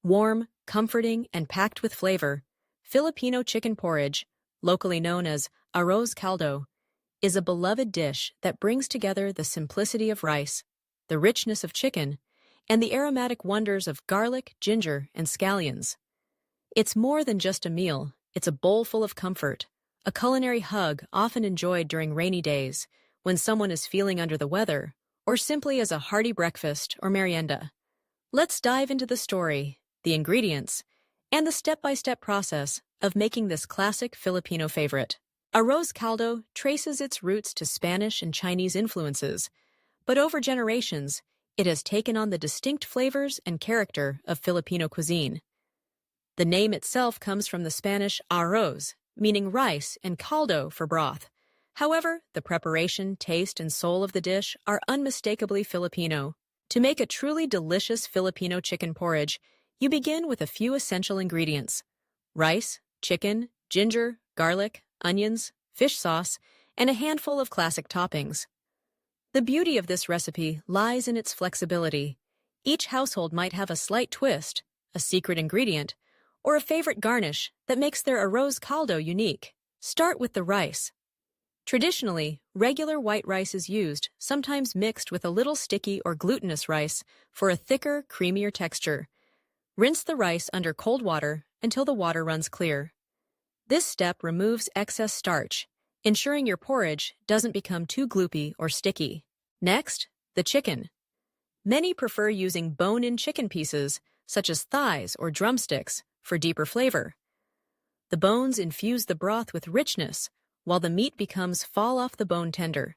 Warm, comforting, and packed with flavor, Filipino chicken porridge, locally known as arroz caldo, is a beloved dish that brings together the simplicity of rice, the richness of chicken, and the aromatic wonders of garlic, ginger, and scallions. It's more than just a meal, it's a bowl full of comfort, a culinary hug often enjoyed during rainy days, when someone is feeling under the weather, or simply as a hearty breakfast or merienda. Let's dive into the story, the ingredients, and the step-by-step process of making this classic Filipino favorite. Arroz caldo traces its roots to Spanish and Chinese influences, but over generations, it has taken on the distinct flavors and character of Filipino cuisine. The name itself comes from the Spanish arroz, meaning rice, and caldo for broth. However, the preparation, taste, and soul of the dish are unmistakably Filipino. To make a truly delicious Filipino chicken porridge, you begin with a few essential ingredients: rice, chicken, ginger, garlic, onions, fish sauce, and a handful of classic toppings. The beauty of this recipe lies in its flexibility. Each household might have a slight twist, a secret ingredient, or a favorite garnish that makes their arroz caldo unique. Start with the rice. Traditionally, regular white rice is used, sometimes mixed with a little sticky or glutinous rice for a thicker, creamier texture. Rinse the rice under cold water until the water runs clear. This step removes excess starch, ensuring your porridge doesn't become too gloopy or sticky. Next, the chicken. Many prefer using bone-in chicken pieces, such as thighs or drumsticks, for deeper flavor. The bones infuse the broth with richness, while the meat becomes fall-off-the-bone tender.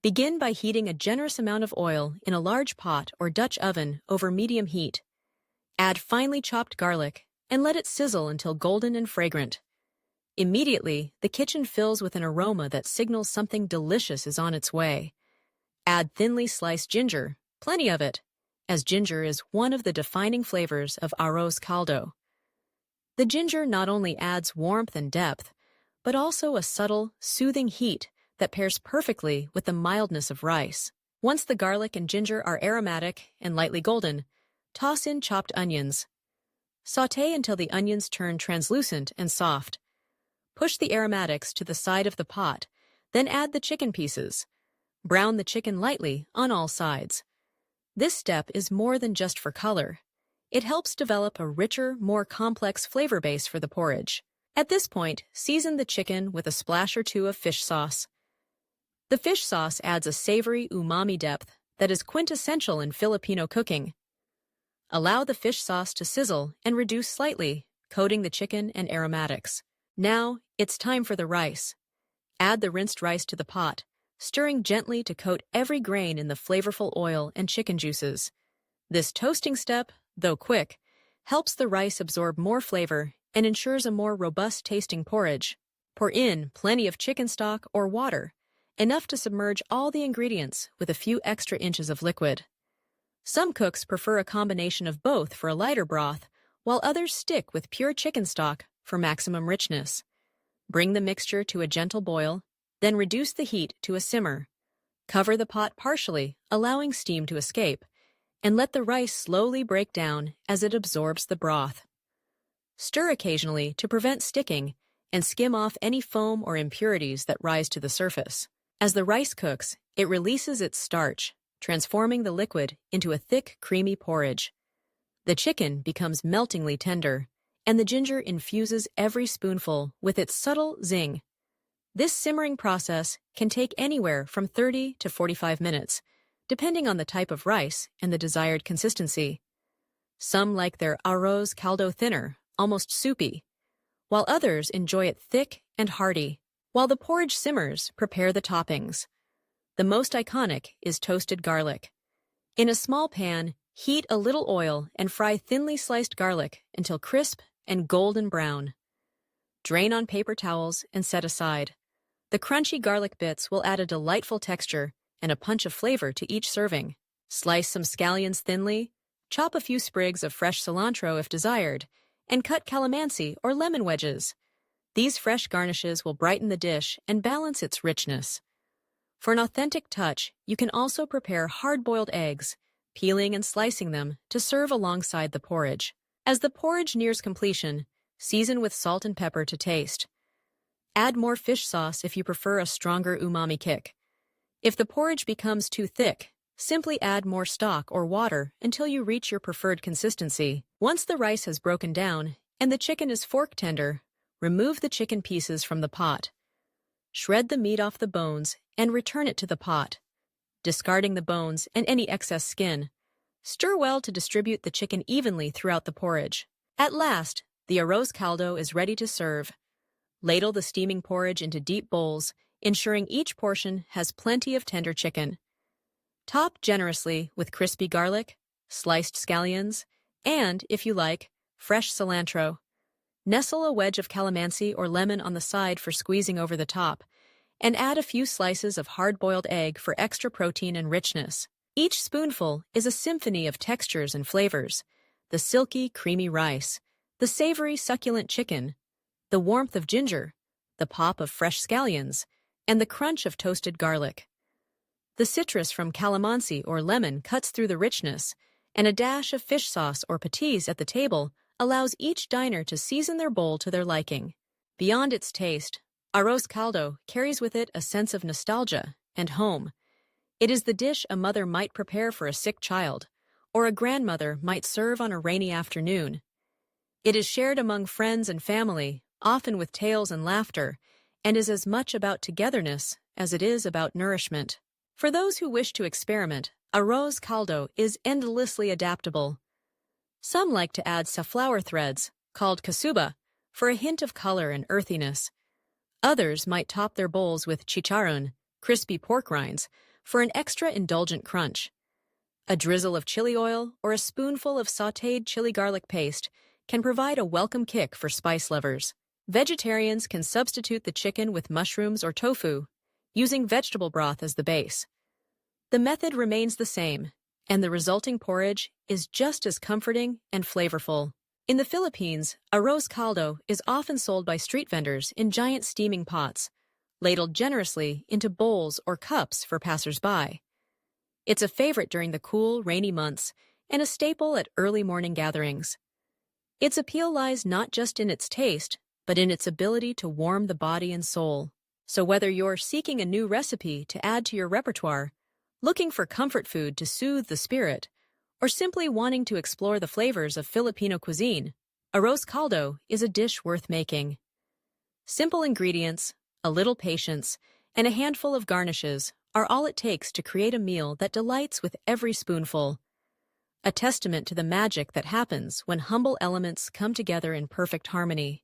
Begin by heating a generous amount of oil in a large pot or Dutch oven over medium heat. Add finely chopped garlic and let it sizzle until golden and fragrant. Immediately, the kitchen fills with an aroma that signals something delicious is on its way. Add thinly sliced ginger, plenty of it, as ginger is one of the defining flavors of arroz caldo. The ginger not only adds warmth and depth, but also a subtle, soothing heat that pairs perfectly with the mildness of rice. Once the garlic and ginger are aromatic and lightly golden, toss in chopped onions. Sauté until the onions turn translucent and soft. Push the aromatics to the side of the pot, then add the chicken pieces. Brown the chicken lightly on all sides. This step is more than just for color. It helps develop a richer, more complex flavor base for the porridge. At this point, season the chicken with a splash or two of fish sauce. The fish sauce adds a savory umami depth that is quintessential in Filipino cooking. Allow the fish sauce to sizzle and reduce slightly, coating the chicken and aromatics. Now, it's time for the rice. Add the rinsed rice to the pot, stirring gently to coat every grain in the flavorful oil and chicken juices. This toasting step, though quick, helps the rice absorb more flavor and ensures a more robust-tasting porridge. Pour in plenty of chicken stock or water, enough to submerge all the ingredients with a few extra inches of liquid. Some cooks prefer a combination of both for a lighter broth, while others stick with pure chicken stock for maximum richness. Bring the mixture to a gentle boil, then reduce the heat to a simmer. Cover the pot partially, allowing steam to escape, and let the rice slowly break down as it absorbs the broth. Stir occasionally to prevent sticking and skim off any foam or impurities that rise to the surface. As the rice cooks, it releases its starch, transforming the liquid into a thick, creamy porridge. The chicken becomes meltingly tender, and the ginger infuses every spoonful with its subtle zing. This simmering process can take anywhere from 30 to 45 minutes, depending on the type of rice and the desired consistency. Some like their arroz caldo thinner, almost soupy, while others enjoy it thick and hearty. While the porridge simmers, prepare the toppings. The most iconic is toasted garlic. In a small pan, heat a little oil and fry thinly sliced garlic until crisp and golden brown. Drain on paper towels and set aside. The crunchy garlic bits will add a delightful texture and a punch of flavor to each serving. Slice some scallions thinly, chop a few sprigs of fresh cilantro if desired, and cut calamansi or lemon wedges. These fresh garnishes will brighten the dish and balance its richness. For an authentic touch, you can also prepare hard-boiled eggs, peeling and slicing them to serve alongside the porridge. As the porridge nears completion, season with salt and pepper to taste. Add more fish sauce if you prefer a stronger umami kick. If the porridge becomes too thick, simply add more stock or water until you reach your preferred consistency. Once the rice has broken down and the chicken is fork tender, remove the chicken pieces from the pot. Shred the meat off the bones and return it to the pot, discarding the bones and any excess skin. Stir well to distribute the chicken evenly throughout the porridge. At last, the arroz caldo is ready to serve. Ladle the steaming porridge into deep bowls, ensuring each portion has plenty of tender chicken. Top generously with crispy garlic, sliced scallions, and, if you like, fresh cilantro. Nestle a wedge of calamansi or lemon on the side for squeezing over the top, and add a few slices of hard-boiled egg for extra protein and richness. Each spoonful is a symphony of textures and flavors: the silky, creamy rice, the savory, succulent chicken, the warmth of ginger, the pop of fresh scallions, and the crunch of toasted garlic. The citrus from calamansi or lemon cuts through the richness, and a dash of fish sauce or patis at the table allows each diner to season their bowl to their liking. Beyond its taste, arroz caldo carries with it a sense of nostalgia and home. It is the dish a mother might prepare for a sick child, or a grandmother might serve on a rainy afternoon. It is shared among friends and family, often with tales and laughter, and is as much about togetherness as it is about nourishment. For those who wish to experiment, arroz caldo is endlessly adaptable. Some like to add safflower threads, called kasuba, for a hint of color and earthiness. Others might top their bowls with chicharron, crispy pork rinds, for an extra indulgent crunch. A drizzle of chili oil or a spoonful of sautéed chili garlic paste can provide a welcome kick for spice lovers. Vegetarians can substitute the chicken with mushrooms or tofu, using vegetable broth as the base. The method remains the same, and the resulting porridge is just as comforting and flavorful. In the Philippines, arroz caldo is often sold by street vendors in giant steaming pots, ladled generously into bowls or cups for passers-by. It's a favorite during the cool, rainy months and a staple at early morning gatherings. Its appeal lies not just in its taste, but in its ability to warm the body and soul. So whether you're seeking a new recipe to add to your repertoire, looking for comfort food to soothe the spirit, or simply wanting to explore the flavors of Filipino cuisine, arroz caldo is a dish worth making. Simple ingredients, a little patience, and a handful of garnishes are all it takes to create a meal that delights with every spoonful. A testament to the magic that happens when humble elements come together in perfect harmony.